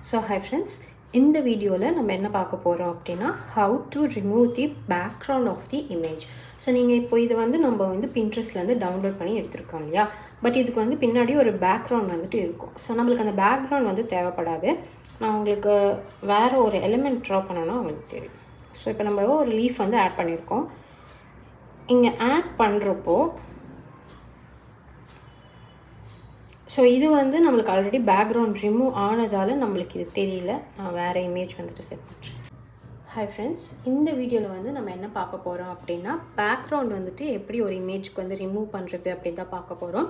So hi friends, இந்த வீடியோவில் நம்ம என்ன பார்க்க போகிறோம் அப்படின்னா how to remove the background of the image. So நீங்கள் இப்போ இது வந்து நம்ம வந்து பின்ட்ரெஸ்ட்லேருந்து டவுன்லோட் பண்ணி எடுத்துருக்கோம் இல்லையா, பட் இதுக்கு வந்து பின்னாடி ஒரு பேக்ரவுண்ட் வந்துட்டு இருக்கும். ஸோ நம்மளுக்கு அந்த பேக்ரவுண்ட் வந்து தேவைப்படாது. நான் உங்களுக்கு வேறு ஒரு எலிமெண்ட் ட்ரா பண்ணோன்னா உங்களுக்கு தெரியும். ஸோ இப்போ நம்ம ஒரு லீஃப் வந்து ஆட் பண்ணியிருக்கோம். இங்கே ஆட் பண்ணுறப்போ ஸோ இது வந்து நம்மளுக்கு ஆல்ரெடி பேக்ரவுண்ட் ரிமூவ் ஆனதால் நம்மளுக்கு இது தெரியல. நான் வேறு இமேஜ் வந்துட்டு செட் பண்ணுறேன். ஹாய் ஃப்ரெண்ட்ஸ், இந்த வீடியோவில் வந்து நம்ம என்ன பார்க்க போகிறோம் அப்படின்னா பேக்ரவுண்ட் வந்துட்டு எப்படி ஒரு இமேஜ்க்கு வந்து ரிமூவ் பண்ணுறது அப்படின்னு தான் பார்க்க போகிறோம்.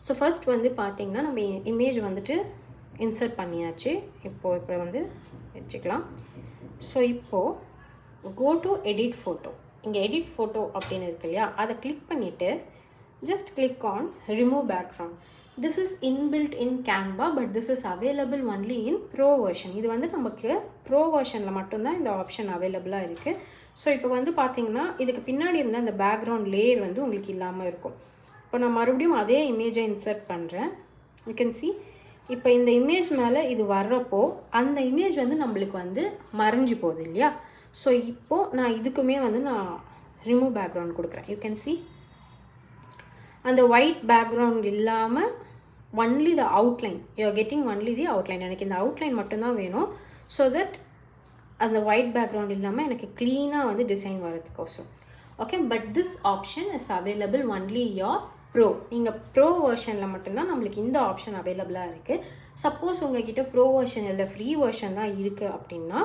ஸோ ஃபர்ஸ்ட் வந்து பார்த்திங்கன்னா நம்ம இமேஜ் வந்துட்டு இன்சர்ட் பண்ணியாச்சு. இப்போ வந்து வச்சுக்கலாம். ஸோ இப்போது கோ டு எடிட் ஃபோட்டோ. இங்கே எடிட் ஃபோட்டோ அப்படின்னு இருக்கு இல்லையா, அதை கிளிக் பண்ணிவிட்டு just click on remove background. This is inbuilt in Canva, but this is available only in Pro version. இது வந்து நமக்கு Pro versionல மட்டும்தான் இந்த ஆப்ஷன் அவைலபிளாக இருக்குது. ஸோ இப்போ வந்து பார்த்தீங்கன்னா இதுக்கு பின்னாடி இருந்த அந்த பேக்ரவுண்ட் லேயர் வந்து உங்களுக்கு இல்லாமல் இருக்கும். இப்போ நான் மறுபடியும் அதே இமேஜை இன்சர்ட் பண்ணுறேன். யூ கேன் see இப்போ இந்த இமேஜ் மேலே இது வர்றப்போ அந்த இமேஜ் வந்து நம்மளுக்கு வந்து மறைஞ்சு போகுது இல்லையா. ஸோ இப்போது நான் இதுக்குமே வந்து நான் ரிமூவ் பேக்ரவுண்ட் கொடுக்குறேன். யூ கேன் see அந்த ஒயிட் பேக்ரவுண்ட் இல்லாமல் only the outline, you are getting only the outline. எனக்கு இந்த அவுட்லைன் மட்டும்தான் வேணும். ஸோ தட் அந்த ஒயிட் பேக்ரவுண்ட் இல்லாமல் எனக்கு க்ளீனாக வந்து டிசைன் வரதுக்கோசம். Okay, but this option is available only your pro. நீங்கள் ப்ரோ வெர்ஷனில் மட்டும்தான் நம்மளுக்கு இந்த ஆப்ஷன் அவைலபிளாக இருக்குது. சப்போஸ் உங்கள்கிட்ட ப்ரோ வெர்ஷன் இல்லை ஃப்ரீ வெர்ஷன் தான் இருக்குது அப்படின்னா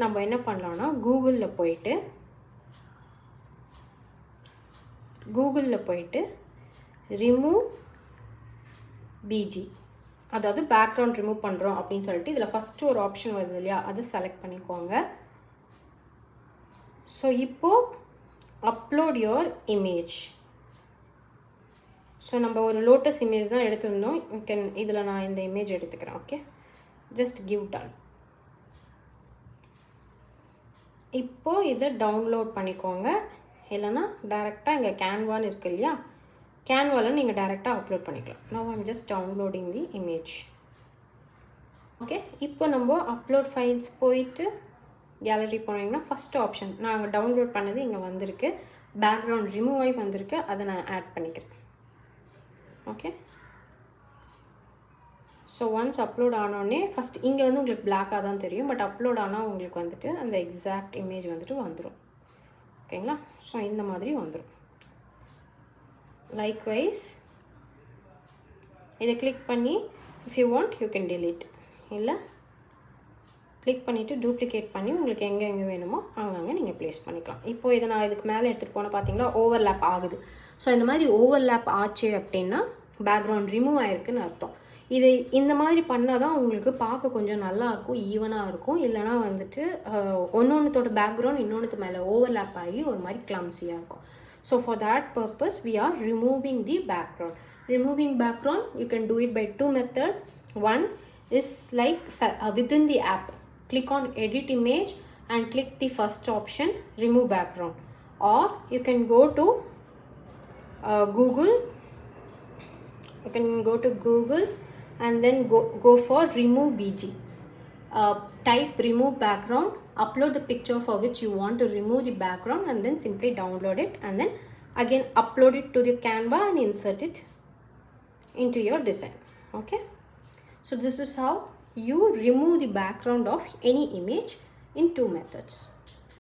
நம்ம என்ன பண்ணலான்னா கூகுளில் போயிட்டு ரிமூவ் பிஜி, அதாவது பேக்ரவுண்ட் ரிமூவ் பண்ணுறோம் அப்படின்னு சொல்லிட்டு இதில் ஃபஸ்ட்டு ஒரு ஆப்ஷன் வருது இல்லையா, அதை செலக்ட் பண்ணிக்கோங்க. ஸோ இப்போது அப்லோட் யுவர் இமேஜ். ஸோ நம்ம ஒரு லோட்டஸ் இமேஜ் தான் எடுத்திருந்தோம். இதில் நான் இந்த இமேஜ் எடுத்துக்கிறேன். Okay, just give done. இப்போது இதை டவுன்லோட் பண்ணிக்கோங்க. இல்லைனா டைரெக்டாக இங்கே கேன்வான்னு இருக்குது இல்லையா, கேன்வாவில் நீங்கள் டைரெக்டாக அப்லோட் பண்ணிக்கலாம். Now I'm just downloading the image. Okay, இப்போ நம்ம அப்லோட் ஃபைல்ஸ் போயிட்டு கேலரி போனீங்கன்னா ஃபஸ்ட் ஆப்ஷன் நான் டவுன்லோட் பண்ணது இங்கே வந்திருக்கு. பேக்ரவுண்ட் ரிமூவ் ஆகி வந்திருக்கு, அதை நான் ஆட் பண்ணிக்கிறேன். ஓகே, ஸோ ஒன்ஸ் அப்லோட் ஆனோடனே ஃபஸ்ட் இங்கே வந்து உங்களுக்கு பிளாக்காக தான் தெரியும், பட் அப்லோட் ஆனால் உங்களுக்கு வந்துட்டு அந்த எக்ஸாக்ட் இமேஜ் வந்துட்டு வந்துடும். ஓகேங்களா, ஸோ இந்த மாதிரி வந்துடும். லைக்வைஸ் இதை கிளிக் பண்ணி if you want you can delete, இல்லை கிளிக் பண்ணிவிட்டு டூப்ளிகேட் பண்ணி உங்களுக்கு எங்கே வேணுமோ அங்கங்கே நீங்கள் ப்ளேஸ் பண்ணிக்கலாம். இப்போது இதை நான் இதுக்கு மேலே எடுத்துகிட்டு போனால் பார்த்தீங்களா ஓவர்லேப் ஆகுது. ஸோ இந்த மாதிரி ஓவர்லேப் ஆச்சு அப்படின்னா பேக்ரவுண்ட் ரிமூவ் ஆகிருக்குன்னு அர்த்தம். இது இந்த மாதிரி பண்ணால் தான் உங்களுக்கு பார்க்க கொஞ்சம் நல்லாயிருக்கும், ஈவனாக இருக்கும். இல்லைனா வந்துட்டு ஒன்றொன்றுத்தோட பேக்ரவுண்ட் இன்னொன்றுத்து மேலே ஓவர்லேப் ஆகி ஒரு மாதிரி கிளம்ஸியாக இருக்கும். So for that purpose we are removing the background. Removing background you can do it by two methods. One is like within the app, click on edit image and click the first option remove background, or you can go to Google. You can go to Google and then go for remove bg. Type remove background, upload the picture for which you want to remove the background, and then simply download it and then again upload it to the Canva and insert it into your design. Okay, so this is how you remove the background of any image in two methods.